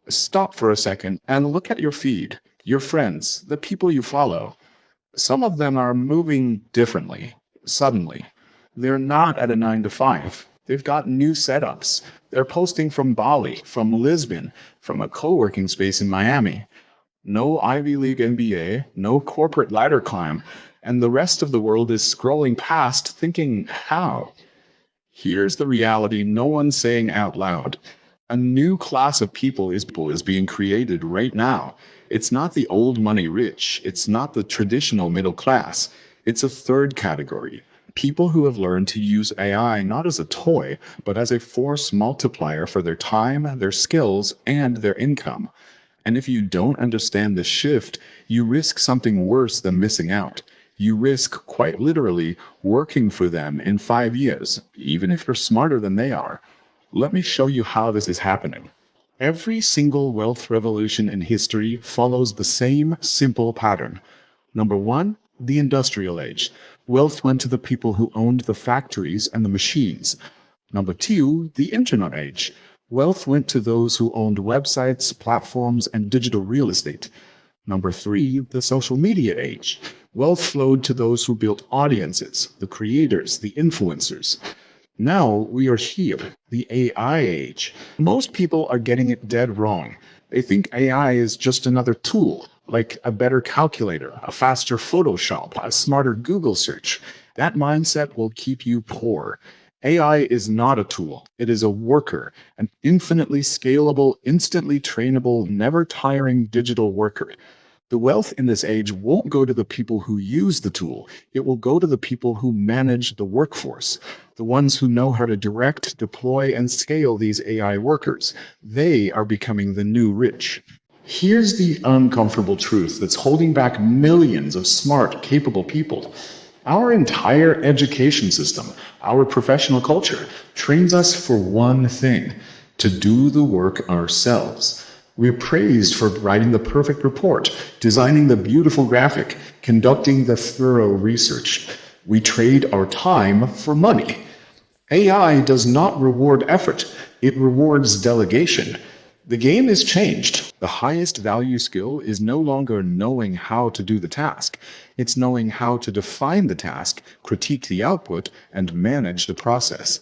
Stop for a second and look at your feed, your friends, the people you follow. Some of them are moving differently, suddenly. They're not at a 9 to 5. They've got new setups. They're posting from Bali, from Lisbon, from a co working space in Miami. No Ivy League MBA, no corporate ladder climb, and the rest of the world is scrolling past thinking, how? Here's the reality no one's saying out loud. A new class of people is being created right now. It's not the old money rich. It's not the traditional middle class. It's a third category. People who have learned to use AI not as a toy, but as a force multiplier for their time, their skills, and their income. And if you don't understand this shift, you risk something worse than missing out. You risk, quite literally, working for them in 5 years, even if you're smarter than they are. Let me show you how this is happening. Every single wealth revolution in history follows the same simple pattern. Number one, the industrial age. Wealth went to the people who owned the factories and the machines. Number two, the internet age. Wealth went to those who owned websites, platforms, and digital real estate. Number three, the social media age. Wealth flowed to those who built audiences, the creators, the influencers. Now we are here, the AI age. Most people are getting it dead wrong. They think AI is just another tool, like a better calculator, a faster Photoshop, a smarter Google search. That mindset will keep you poor. AI is not a tool. It is a worker, an infinitely scalable, instantly trainable, never tiring digital worker. The wealth in this age won't go to the people who use the tool. It will go to the people who manage the workforce, the ones who know how to direct, deploy, and scale these AI workers. They are becoming the new rich. Here's the uncomfortable truth that's holding back millions of smart, capable people. Our entire education system, our professional culture, trains us for one thing: to do the work ourselves. We're praised for writing the perfect report, designing the beautiful graphic, conducting the thorough research. We trade our time for money. AI does not reward effort, it rewards delegation. The game is changed. The highest value skill is no longer knowing how to do the task. It's knowing how to define the task, critique the output, and manage the process.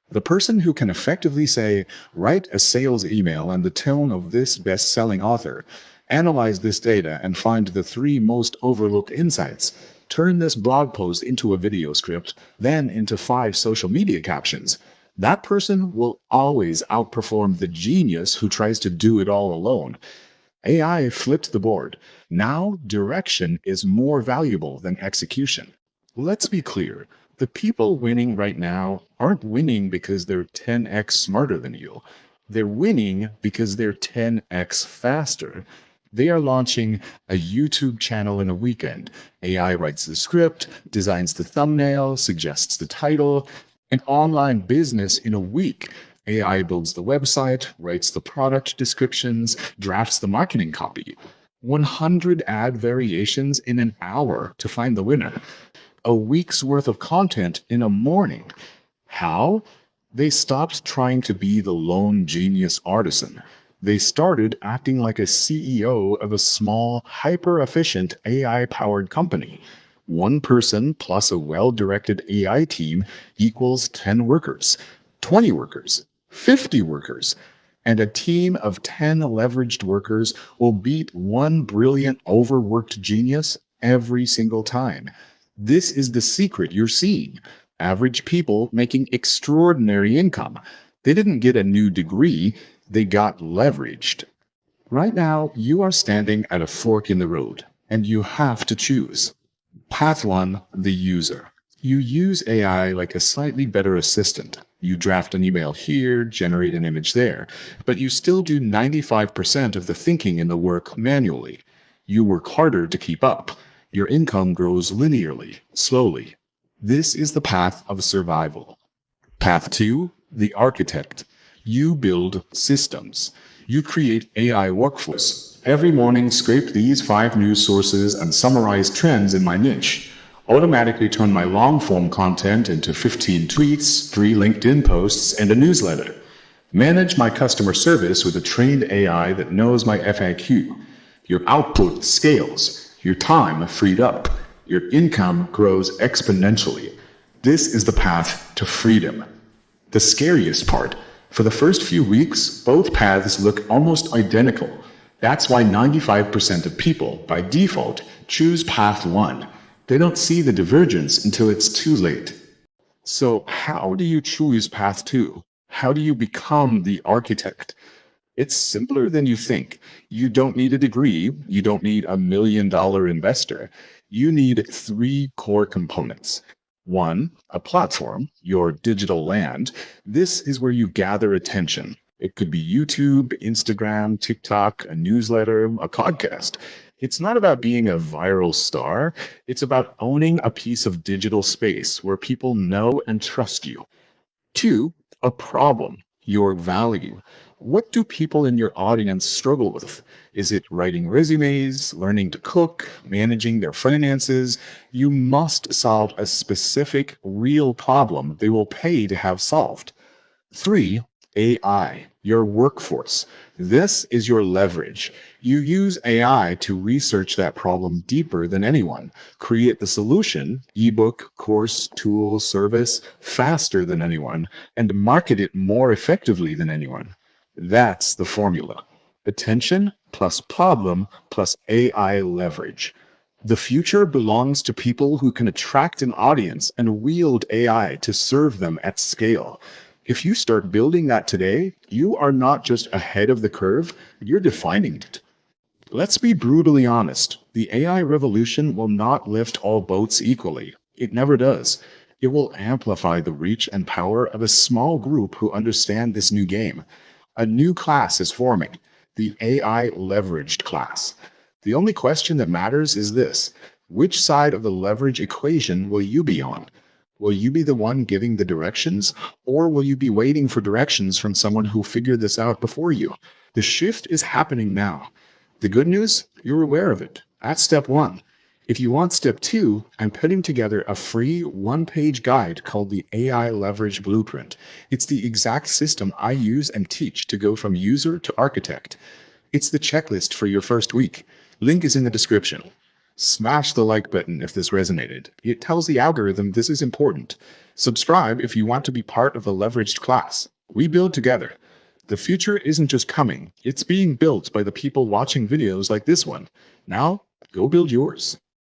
The person who can effectively say, write a sales email and the tone of this best-selling author, analyze this data and find the 3 most overlooked insights, turn this blog post into a video script, then into 5 social media captions, that person will always outperform the genius who tries to do it all alone. AI flipped the board. Now direction is more valuable than execution. Let's be clear. The people winning right now aren't winning because they're 10x smarter than you. They're winning because they're 10x faster. They are launching a YouTube channel in a weekend. AI writes the script, designs the thumbnail, suggests the title. An online business in a week. AI builds the website, writes the product descriptions, drafts the marketing copy. 100 ad variations in an hour to find the winner. A week's worth of content in a morning. How? They stopped trying to be the lone genius artisan. They started acting like a CEO of a small, hyper-efficient AI-powered company. One person plus a well-directed AI team equals 10 workers, 20 workers, 50 workers. And a team of 10 leveraged workers will beat one brilliant, overworked genius every single time. This is the secret you're seeing. Average people making extraordinary income. They didn't get a new degree, they got leveraged. Right now, you are standing at a fork in the road, and you have to choose. Path 1, the user. You use AI like a slightly better assistant. You draft an email here, generate an image there, but you still do 95% of the thinking in the work manually. You work harder to keep up. Your income grows linearly, slowly. This is the path of survival. Path 2, the architect. You build systems. You create AI workflows. Every morning, scrape these 5 news sources and summarize trends in my niche. Automatically turn my long-form content into 15 tweets, 3 LinkedIn posts, and a newsletter. Manage my customer service with a trained AI that knows my FAQ. Your output scales, your time freed up, your income grows exponentially. This is the path to freedom. The scariest part, for the first few weeks, both paths look almost identical. That's why 95% of people, by default, choose path 1. They don't see the divergence until it's too late. So, how do you choose path two? How do you become the architect? It's simpler than you think. You don't need a degree. You don't need $1 million investor. You need three core components. One, a platform, your digital land. This is where you gather attention. It could be YouTube, Instagram, TikTok, a newsletter, a podcast. It's not about being a viral star. It's about owning a piece of digital space where people know and trust you. Two, a problem, your value. What do people in your audience struggle with? Is it writing resumes, learning to cook, managing their finances? You must solve a specific, real problem they will pay to have solved. Three, AI, your workforce. This is your leverage. You use AI to research that problem deeper than anyone, create the solution, ebook, course, tool, service, faster than anyone, and market it more effectively than anyone. That's the formula. Attention plus problem plus AI leverage. The future belongs to people who can attract an audience and wield AI to serve them at scale. If you start building that today, you are not just ahead of the curve, you're defining it. Let's be brutally honest. The AI revolution will not lift all boats equally. It never does. It will amplify the reach and power of a small group who understand this new game. A new class is forming, the AI leveraged class. The only question that matters is this: which side of the leverage equation will you be on? Will you be the one giving the directions, or will you be waiting for directions from someone who figured this out before you? The shift is happening now. The good news, you're aware of it. That's step one. If you want step two, I'm putting together a free one-page guide called the AI Leverage Blueprint. It's the exact system I use and teach to go from user to architect. It's the checklist for your first week. Link is in the description. Smash the like button if this resonated. It tells the algorithm this is important. Subscribe if you want to be part of the leveraged class. We build together. The future isn't just coming, it's being built by the people watching videos like this one. Now, go build yours.